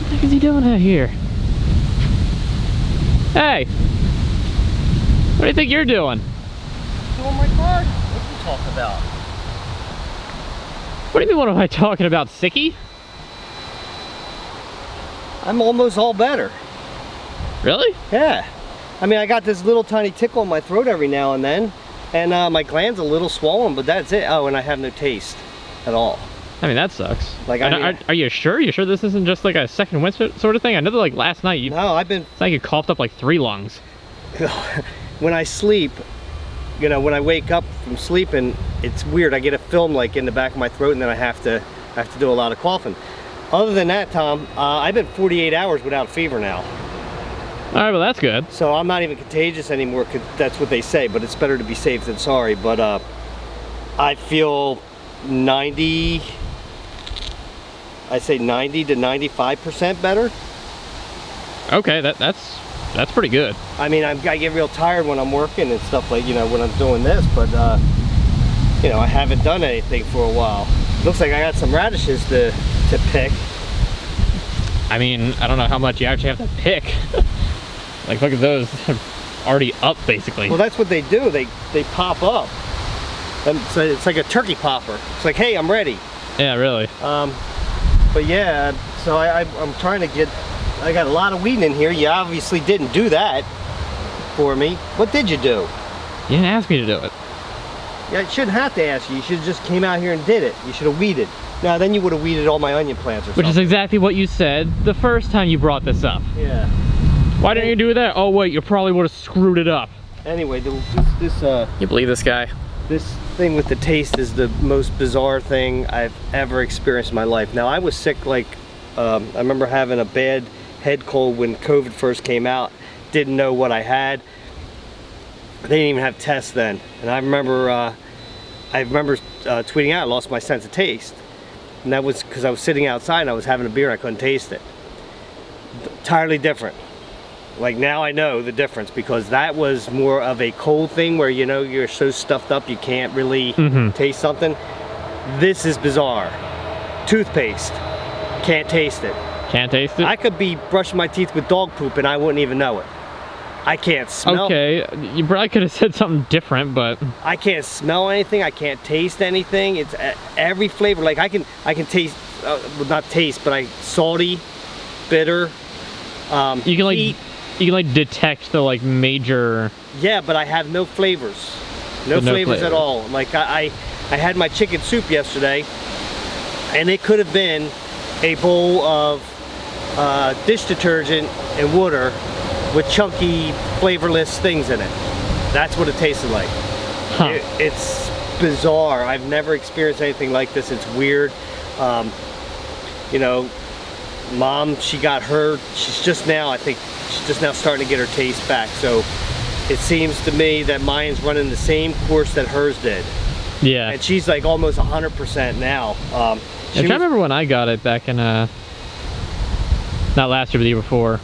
What the heck is he doing out here? Hey! What do you think you're doing? Doing my garden. What are you talking about? What do you mean, what am I talking about, sickie? I'm almost all better. Really? Yeah. I mean, I got this little tiny tickle in my throat every now and then, and my gland's a little swollen, but that's it. Oh, and I have no taste at all. I mean, that sucks. Like, are you sure? You sure this isn't just like a second wind sort of thing? I know that like last night you. No, I've been. It's like you coughed up like 3 lungs. When I sleep, you know, when I wake up from sleeping, it's weird. I get a film like in the back of my throat, and then I have to do a lot of coughing. Other than that, Tom, I've been 48 hours without fever now. All right, well that's good. So I'm not even contagious anymore, 'cause that's what they say, but it's better to be safe than sorry. But I feel 90 to 95% better. Okay, that's pretty good. I mean, I get real tired when I'm working and stuff, like, you know, when I'm doing this, but you know, I haven't done anything for a while. Looks like I got some radishes to pick. I mean, I don't know how much you actually have to pick. Like, look at those. They're already up, basically. Well, that's what they do. They pop up. And so it's like a turkey popper. It's like, hey, I'm ready. Yeah, really. But yeah, so I'm trying to get, I got a lot of weeding in here. You obviously didn't do that for me. What did you do? You didn't ask me to do it. Yeah, you shouldn't have to ask you. You should have just came out here and did it. You should have weeded. Now, then you would have weeded all my onion plants or something. Which is exactly what you said the first time you brought this up. Yeah. Why didn't you do that? Oh wait, you probably would have screwed it up. Anyway, You believe this guy? this thing with the taste is the most bizarre thing I've ever experienced in my life. Now, I was sick, like, I remember having a bad head cold when COVID first came out. Didn't know what I had. They didn't even have tests then. And I remember tweeting out, I lost my sense of taste. And that was because I was sitting outside and I was having a beer and I couldn't taste it. Entirely different. Like, now I know the difference, because that was more of a cold thing where, you know, you're so stuffed up you can't really taste something. This is bizarre. Toothpaste. Can't taste it. Can't taste it? I could be brushing my teeth with dog poop and I wouldn't even know it. I can't smell. Okay, you probably could have said something different, but I can't smell anything. I can't taste anything. It's every flavor. Like, I can taste, well, not taste, but salty, bitter. you can like heat. you can like detect the like major. Yeah, but I have no flavors. No flavors at all. Like, I had my chicken soup yesterday, and it could have been a bowl of dish detergent and water with chunky, flavorless things in it. That's what it tasted like. Huh. It's bizarre. I've never experienced anything like this. It's weird. You know, Mom, she's just now, I think, she's just now starting to get her taste back. So it seems to me that mine's running the same course that hers did. Yeah. And she's like almost 100% now. I remember when I got it back in, not last year, but the year before.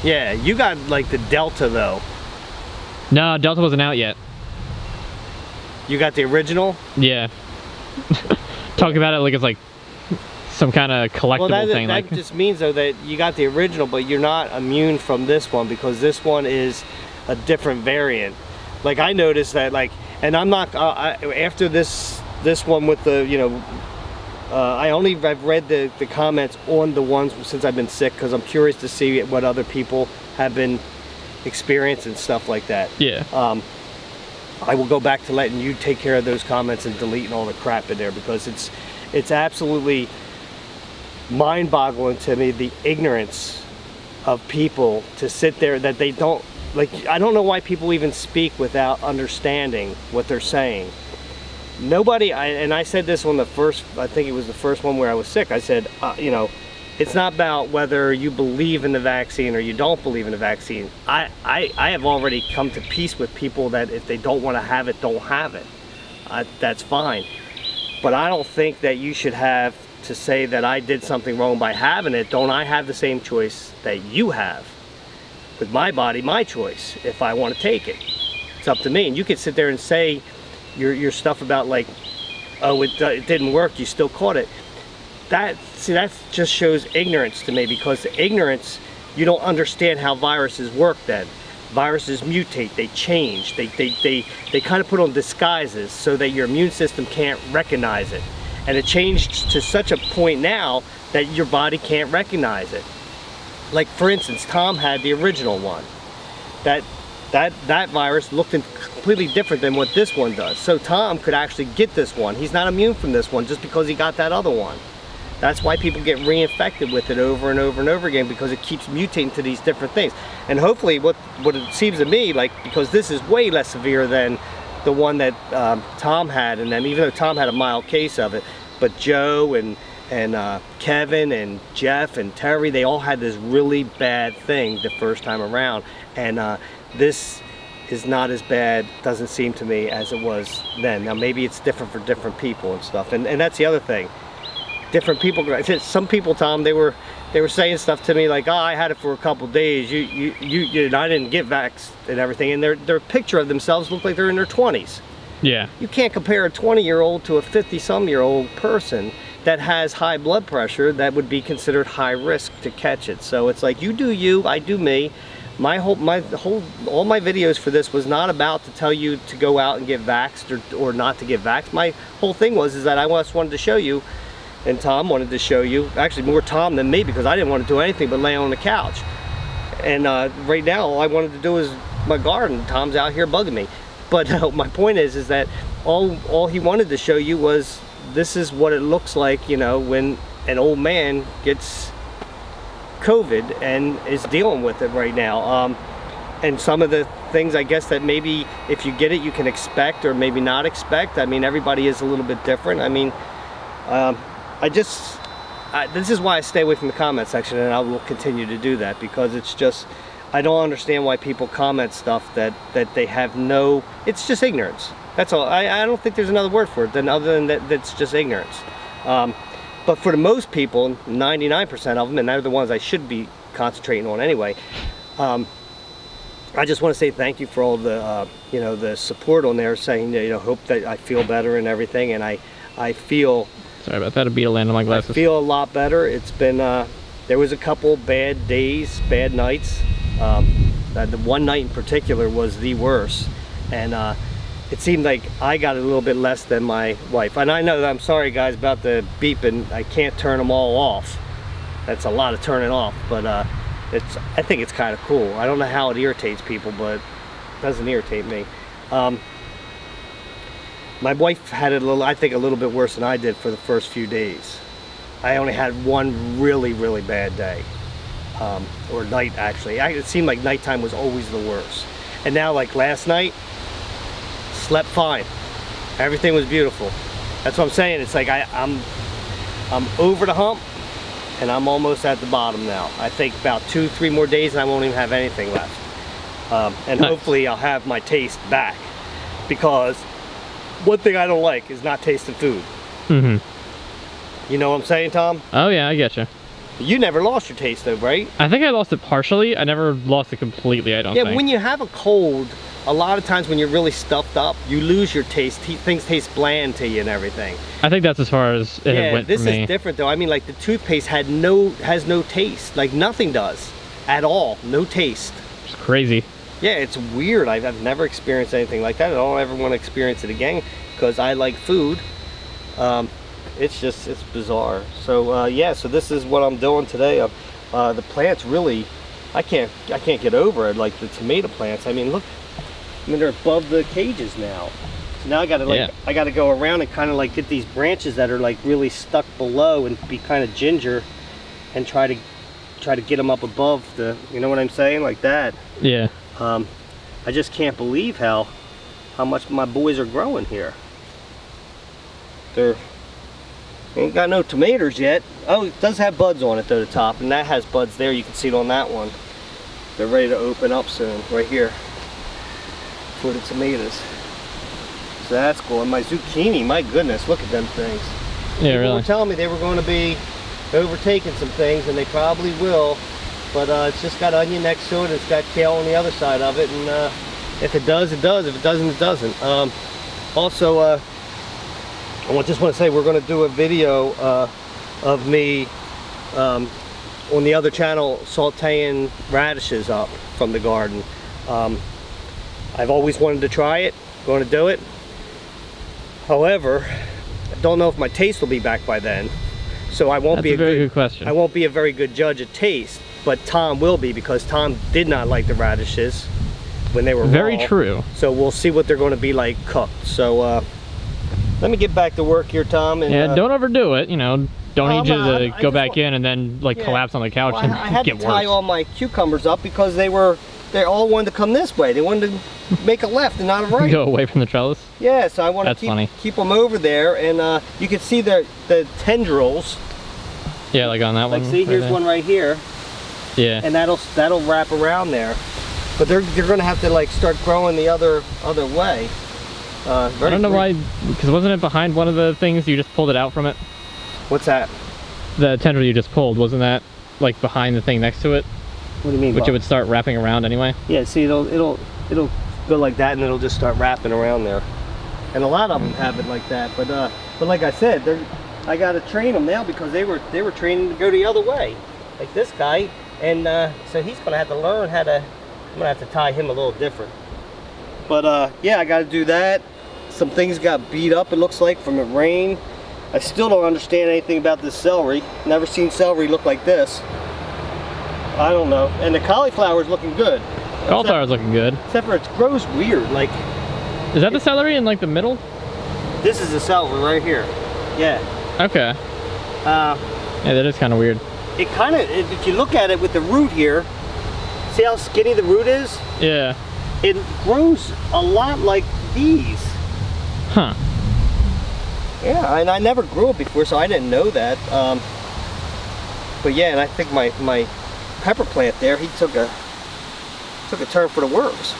Yeah, you got like the Delta though. No, Delta wasn't out yet. You got the original? Yeah. Talking about it like it's like some kind of collectible thing. That just means though that you got the original, but you're not immune from this one, because this one is a different variant. Like, I noticed that, like, and I'm not, after this one with the, you know, I've read the comments on the ones since I've been sick, because I'm curious to see what other people have been experiencing, stuff like that. Yeah. I will go back to letting you take care of those comments and deleting all the crap in there, because it's absolutely mind-boggling to me, the ignorance of people to sit there that they don't, like, I don't know why people even speak without understanding what they're saying. Nobody, and I said this on the first, I think it was the first one where I was sick, I said, you know, it's not about whether you believe in the vaccine or you don't believe in the vaccine. I have already come to peace with people that if they don't want to have it, don't have it. That's fine. But I don't think that you should have to say that I did something wrong by having it. Don't I have the same choice that you have? With my body, my choice, if I want to take it. It's up to me. And you could sit there and say your stuff about, like, oh, it didn't work, you still caught it. that just shows ignorance to me, because the ignorance, you don't understand how viruses work then. Viruses mutate, they change, they kind of put on disguises so that your immune system can't recognize it. And it changed to such a point now that your body can't recognize it. Like for instance, Tom had the original one. That virus looked completely different than what this one does. So Tom could actually get this one. He's not immune from this one just because he got that other one. That's why people get reinfected with it over and over and over again, because it keeps mutating to these different things. And hopefully what it seems to me, like, because this is way less severe than the one that Tom had, and then even though Tom had a mild case of it, but Joe and Kevin and Jeff and Terry, they all had this really bad thing the first time around. And this is not as bad, doesn't seem to me, as it was then. Now maybe it's different for different people and stuff, and that's the other thing. Different people, some people, Tom, they were saying stuff to me like, oh, I had it for a couple days, and I didn't get vaxxed and everything, and their picture of themselves looked like they're in their 20s. Yeah. You can't compare a 20-year-old to a 50-some-year-old person that has high blood pressure that would be considered high risk to catch it. So it's like, you do you, I do me. All my videos for this was not about to tell you to go out and get vaxxed or not to get vaxxed. My whole thing was that I just wanted to show you, and Tom wanted to show you, actually more Tom than me, because I didn't want to do anything but lay on the couch. And right now all I wanted to do is my garden. Tom's out here bugging me. But my point is that all he wanted to show you was, this is what it looks like, you know, when an old man gets COVID and is dealing with it right now. And some of the things, I guess, that maybe if you get it you can expect or maybe not expect. I mean, everybody is a little bit different. I mean, this is why I stay away from the comment section, and I will continue to do that, because it's just, I don't understand why people comment stuff that they have no, it's just ignorance. That's all. I don't think there's another word for it than other than that's just ignorance. But for the most people, 99% of them, and they're the ones I should be concentrating on anyway, I just want to say thank you for all the you know, the support on there, saying, you know, hope that I feel better and everything, and I feel, sorry about that, a beetle landed on my glasses. I feel a lot better. It's been there was a couple bad days, bad nights. The one night in particular was the worst, and it seemed like I got a little bit less than my wife. And I know that, I'm sorry guys about the beeping, I can't turn them all off. That's a lot of turning off, but I think it's kind of cool. I don't know how it irritates people, but it doesn't irritate me. My wife had it I think a little bit worse than I did for the first few days. I only had one really, really bad day. Or night, actually. It seemed like nighttime was always the worst. And now, like last night, slept fine. Everything was beautiful. That's what I'm saying. It's like I'm over the hump, and I'm almost at the bottom now. I think about 2-3 more days and I won't even have anything left. And nice. Hopefully I'll have my taste back, because one thing I don't like is not tasting food. Mm-hmm. You know what I'm saying, Tom? Oh yeah, I get you. You never lost your taste though, right? I think I lost it partially. I never lost it completely, I don't think. Yeah, when you have a cold, a lot of times when you're really stuffed up, you lose your taste. Things taste bland to you and everything. I think that's as far as it went for me. This is different though. I mean, like the toothpaste has no taste. Like nothing does at all. No taste. It's crazy. Yeah, it's weird. I've never experienced anything like that. I don't ever want to experience it again, because I like food. It's bizarre. So yeah, so this is what I'm doing today. The plants really, I can't get over it. Like the tomato plants, I mean, look, I mean, they're above the cages now. So now I gotta like, I gotta go around and kind of like get these branches that are like really stuck below and be kind of ginger, and try to get them up above the, you know what I'm saying, like that. Yeah. I just can't believe how much my boys are growing here. They ain't got no tomatoes yet. Oh, it does have buds on it though, the top, and that has buds there. You can see it on that one. They're ready to open up soon, right here, for the tomatoes. So that's cool. And my zucchini, my goodness, look at them things. Yeah, People really. were telling me they were going to be overtaking some things, and they probably will. But it's just got onion next to it. It's got kale on the other side of it, and if it does, it does. If it doesn't, it doesn't. Also, I just want to say we're going to do a video of me on the other channel sauteing radishes up from the garden. I've always wanted to try it, going to do it. However, I don't know if my taste will be back by then, so I won't That's be a very good question. I won't be a very good judge of taste, but Tom will be, because Tom did not like the radishes when they were Very raw. true. So we'll see what they're going to be like cooked. So let me get back to work here, Tom. And, Yeah, don't overdo it. You know, don't need you to I go just back in and then like collapse on the couch well, and I had get to tie worse. all my cucumbers up because they all wanted to come this way. They wanted to make a left and not a right. Go away from the trellis. Yeah, so I want That's to funny. keep them over there, and you can see the tendrils. Yeah, like on that Like, one. see, right here's there. one right here, Yeah. and that'll wrap around there. But they're going to have to like start growing the other way. I don't know why, because wasn't it behind one of the things you just pulled it out from it? What's that? The tendril you just pulled, wasn't that like behind the thing next to it? What do you mean? Which Bob? it would start wrapping around anyway? Yeah, see, it'll go like that, and it'll just start wrapping around there. And a lot of them have it like that. But like I said, I got to train them now, because they were training to go the other way, like this guy. And so he's going to have to learn how to. I'm going to have to tie him a little different. But yeah, I got to do that. Some things got beat up, it looks like, from the rain. I still don't understand anything about this celery. Never seen celery look like this. I don't know. And the cauliflower's looking good. Cauliflower's looking good. Except for it grows weird. Like, Is that the celery in like the middle? this is the celery right here. Yeah. Okay. Yeah, that is kind of weird. it kind of, if you look at it with the root here, see how skinny the root is? Yeah. It grows a lot like these. Huh. Yeah, and I never grew it before, so I didn't know that. But yeah, and I think my pepper plant there, he took a turn for the worse.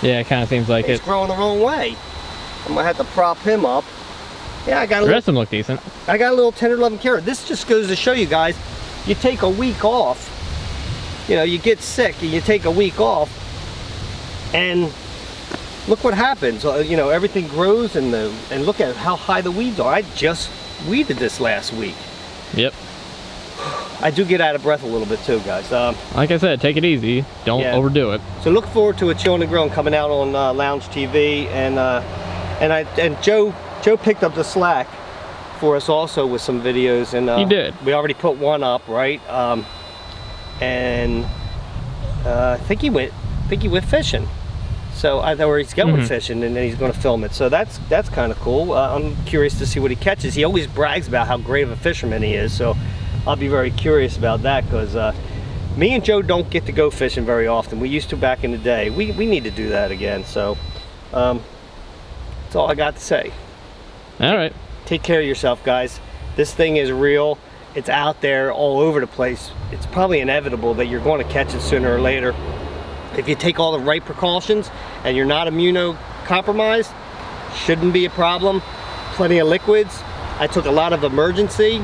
Yeah, it kind of seems like He's it. growing the wrong way. I'm gonna have to prop him up. Yeah, I got a The little, rest of them look decent. I got a little tender loving carrot. This just goes to show you guys, you take a week off, you know, you get sick and you take a week off, and look what happens. You know, everything grows, and look at how high the weeds are. I just weeded this last week. Yep. I do get out of breath a little bit too, guys. Like I said, take it easy. Don't Yeah. overdo it. So look forward to a Chillin' and Grillin' coming out on Lounge TV, and Joe picked up the slack for us also with some videos, and He did. We already put one up, right? I think he went fishing. So I know where he's going fishing, and then he's going to film it. So that's kind of cool. I'm curious to see what he catches. He always brags about how great of a fisherman he is. So I'll be very curious about that, because me and Joe don't get to go fishing very often. We used to back in the day. We need to do that again. So that's all I got to say. All right. Take care of yourself, guys. This thing is real. It's out there all over the place. It's probably inevitable that you're going to catch it sooner or later. If you take all the right precautions and you're not immunocompromised, shouldn't be a problem. Plenty of liquids. I took a lot of Emergency,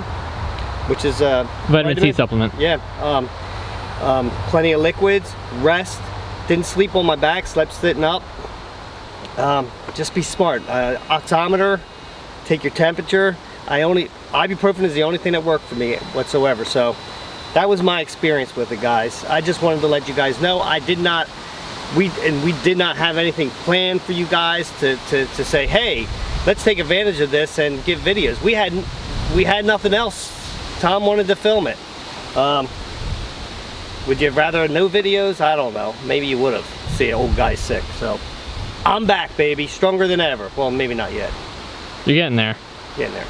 which is a Vitamin C supplement. Yeah. Plenty of liquids. Rest. Didn't sleep on my back. Slept sitting up. Just be smart. Oximeter. Take your temperature. Ibuprofen is the only thing that worked for me whatsoever. So that was my experience with it, guys. I just wanted to let you guys know. We did not have anything planned for you guys to say, hey, let's take advantage of this and give videos. We had nothing else. Tom wanted to film it. Would you rather no videos? I don't know. Maybe you would have. See, old guy's sick. So I'm back, baby. Stronger than ever. Well, maybe not yet. You're getting there. Getting there.